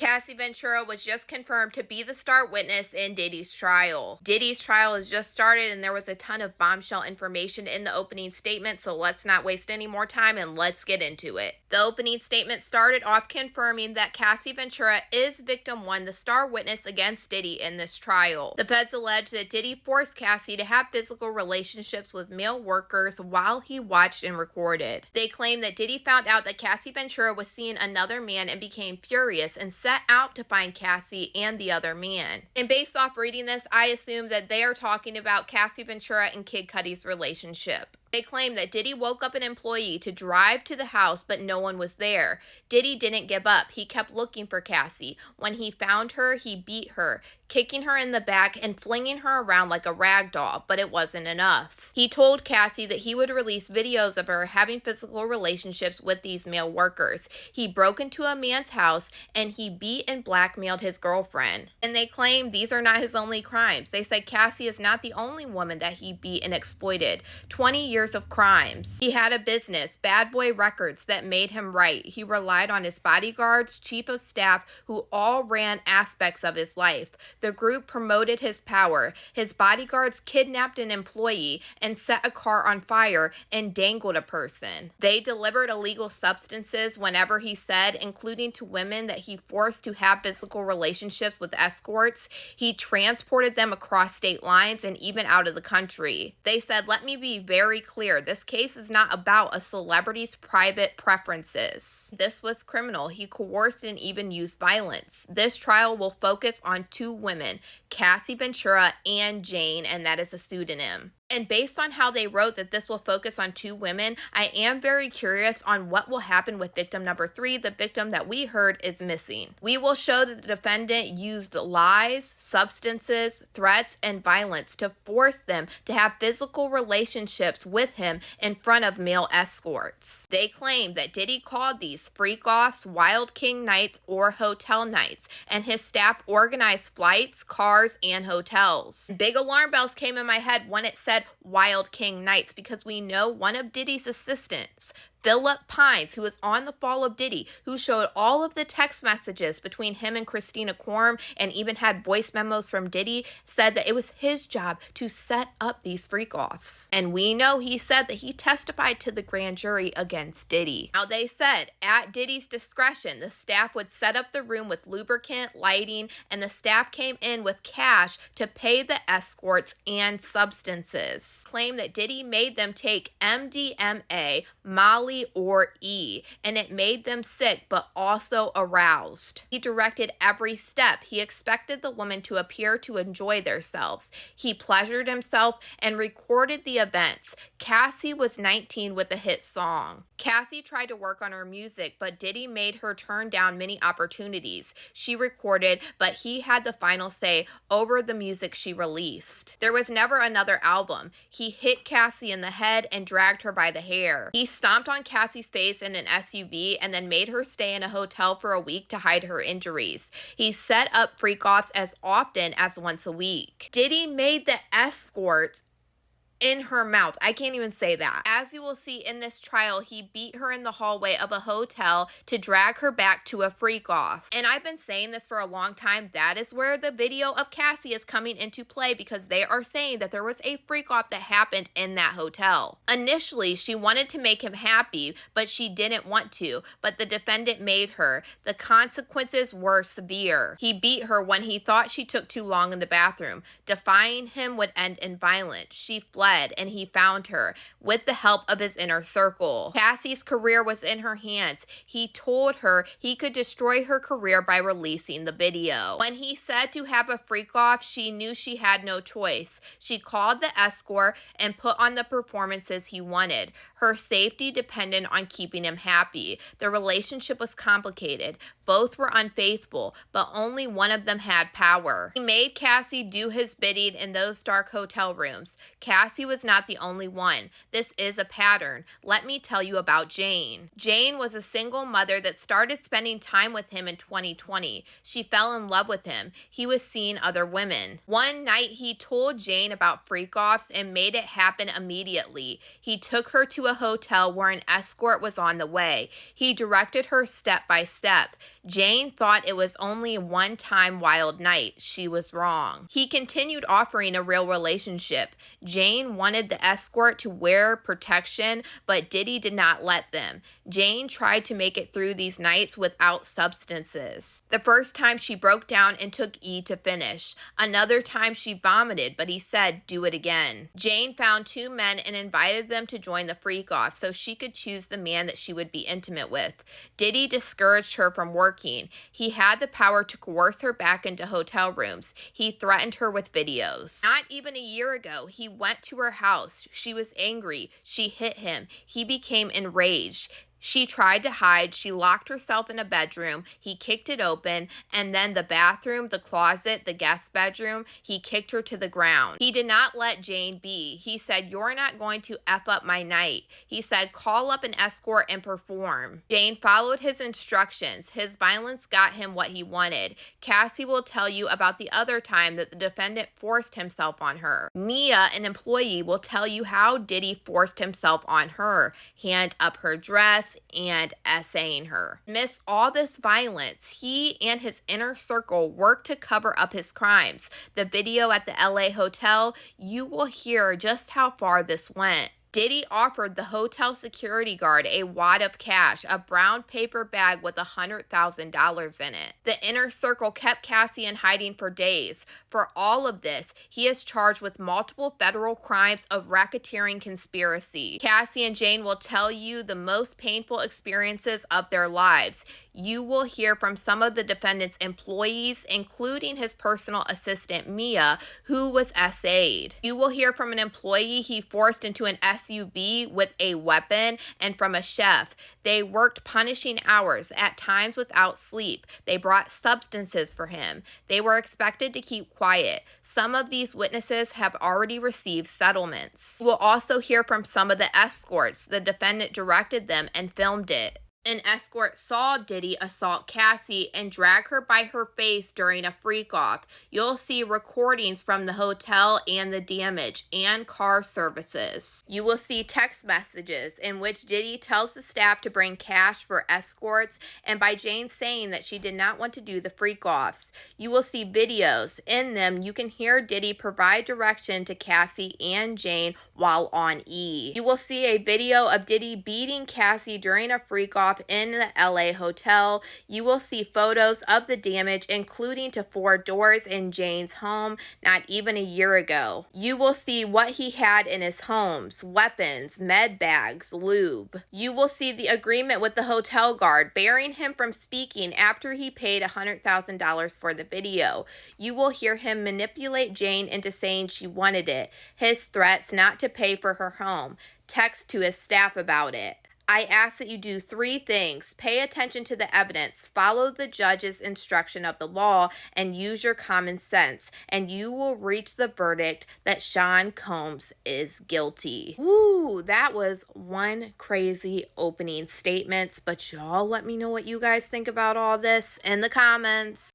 Cassie Ventura was just confirmed to be the star witness in Diddy's trial. Diddy's trial has just started and there was a ton of bombshell information in the opening statement, so let's not waste any more time and let's get into it. The opening statement started off confirming that Cassie Ventura is victim one, the star witness against Diddy in this trial. The feds allege that Diddy forced Cassie to have physical relationships with male workers while he watched and recorded. They claim that Diddy found out that Cassie Ventura was seeing another man and became furious and set out to find Cassie and the other man. And based off reading this, I assume that they are talking about Cassie Ventura and Kid Cudi's relationship. They claim that Diddy woke up an employee to drive to the house, but no one was there. Diddy didn't give up. He kept looking for Cassie. When he found her, he beat her, kicking her in the back and flinging her around like a rag doll, but it wasn't enough. He told Cassie that he would release videos of her having physical relationships with these male workers. He broke into a man's house and he beat and blackmailed his girlfriend. And they claim these are not his only crimes. They said Cassie is not the only woman that he beat and exploited. 20 years of crimes. He had a business, Bad Boy Records, that made him right. He relied on his bodyguards, chief of staff, who all ran aspects of his life. The group promoted his power. His bodyguards kidnapped an employee and set a car on fire and dangled a person. They delivered illegal substances whenever he said, including to women that he forced to have physical relationships with escorts. He transported them across state lines and even out of the country. They said, let me be very clear, this case is not about a celebrity's private preferences. This was criminal. He coerced and even used violence. This trial will focus on two women, Cassie Ventura and Jane, and that is a pseudonym. And based on how they wrote that this will focus on two women, I am very curious on what will happen with victim number 3, the victim that we heard is missing. We will show that the defendant used lies, substances, threats, and violence to force them to have physical relationships with him in front of male escorts. They claim that Diddy called these freak-offs, Wild King nights, or hotel nights, and his staff organized flights, cars, and hotels. Big alarm bells came in my head when it said Wild King nights, because we know one of Diddy's assistants, Philip Pines, who was on the fall of Diddy, who showed all of the text messages between him and Christina Quorum and even had voice memos from Diddy, said that it was his job to set up these freak-offs. And we know he said that he testified to the grand jury against Diddy. Now they said, at Diddy's discretion, the staff would set up the room with lubricant, lighting, and the staff came in with cash to pay the escorts and substances. Claim that Diddy made them take MDMA, Molly, or E, and it made them sick but also aroused. He directed every step. He expected the woman to appear to enjoy themselves. He pleasured himself and recorded the events. Cassie was 19 with a hit song. Cassie tried to work on her music, but Diddy made her turn down many opportunities. She recorded, but he had the final say over the music she released. There was never another album. He hit Cassie in the head and dragged her by the hair. He stomped on Cassie's face in an SUV and then made her stay in a hotel for a week to hide her injuries. He set up freak-offs as often as once a week. Diddy made the escorts in her mouth. I can't even say that. As you will see in this trial, he beat her in the hallway of a hotel to drag her back to a freak-off. And I've been saying this for a long time. That is where the video of Cassie is coming into play, because they are saying that there was a freak-off that happened in that hotel. Initially, she wanted to make him happy, but she didn't want to, but the defendant made her. The consequences were severe. He beat her when he thought she took too long in the bathroom. Defying him would end in violence. She fled and he found her with the help of his inner circle. Cassie's career was in her hands. He told her he could destroy her career by releasing the video. When he said to have a freak-off, she knew she had no choice. She called the escort and put on the performances he wanted. Her safety depended on keeping him happy. The relationship was complicated. Both were unfaithful, but only one of them had power. He made Cassie do his bidding in those dark hotel rooms. Cassie Cassie was not the only one. This is a pattern. Let me tell you about Jane. Jane was a single mother that started spending time with him in 2020. She fell in love with him. He was seeing other women. One night, he told Jane about freak-offs and made it happen immediately. He took her to a hotel where an escort was on the way. He directed her step by step. Jane thought it was only a one-time wild night. She was wrong. He continued offering a real relationship. Jane wanted the escort to wear protection, but Diddy did not let them. Jane tried to make it through these nights without substances. The first time she broke down and took E to finish. Another time she vomited, but he said, do it again. Jane found two men and invited them to join the freak-off so she could choose the man that she would be intimate with. Diddy discouraged her from working. He had the power to coerce her back into hotel rooms. He threatened her with videos. Not even a year ago, he went to her house. She was angry. She hit him. He became enraged. She tried to hide. She locked herself in a bedroom. He kicked it open, and then the bathroom, the closet, the guest bedroom, he kicked her to the ground. He did not let Jane be. He said, you're not going to F up my night. He said, call up an escort and perform. Jane followed his instructions. His violence got him what he wanted. Cassie will tell you about the other time that the defendant forced himself on her. Mia, an employee, will tell you how Diddy forced himself on her. Hand up her dress, and essaying her. Amidst all this violence, he and his inner circle worked to cover up his crimes. The video at the LA hotel, you will hear just how far this went. Diddy offered the hotel security guard a wad of cash, a brown paper bag with $100,000 in it. The inner circle kept Cassie in hiding for days. For all of this, he is charged with multiple federal crimes of racketeering conspiracy. Cassie and Jane will tell you the most painful experiences of their lives. You will hear from some of the defendant's employees, including his personal assistant, Mia, who was SA'd. You will hear from an employee he forced into an SUV with a weapon, and from a chef. They worked punishing hours, at times without sleep. They brought substances for him. They were expected to keep quiet. Some of these witnesses have already received settlements. You will also hear from some of the escorts. The defendant directed them and filmed it. An escort saw Diddy assault Cassie and drag her by her face during a freak-off. You'll see recordings from the hotel and the damage and car services. You will see text messages in which Diddy tells the staff to bring cash for escorts, and by Jane saying that she did not want to do the freak-offs. You will see videos. In them, you can hear Diddy provide direction to Cassie and Jane while on E. You will see a video of Diddy beating Cassie during a freak-off in the LA hotel. You will see photos of the damage, including to 4 doors in Jane's home not even a year ago. You will see what he had in his homes: weapons, med bags, lube. You will see the agreement with the hotel guard, barring him from speaking after he paid $100,000 for the video. You will hear him manipulate Jane into saying she wanted it, his threats not to pay for her home, text to his staff about it. I ask that you do 3 things. Pay attention to the evidence, follow the judge's instruction of the law, and use your common sense, and you will reach the verdict that Sean Combs is guilty. Woo, that was one crazy opening statement, but y'all let me know what you guys think about all this in the comments.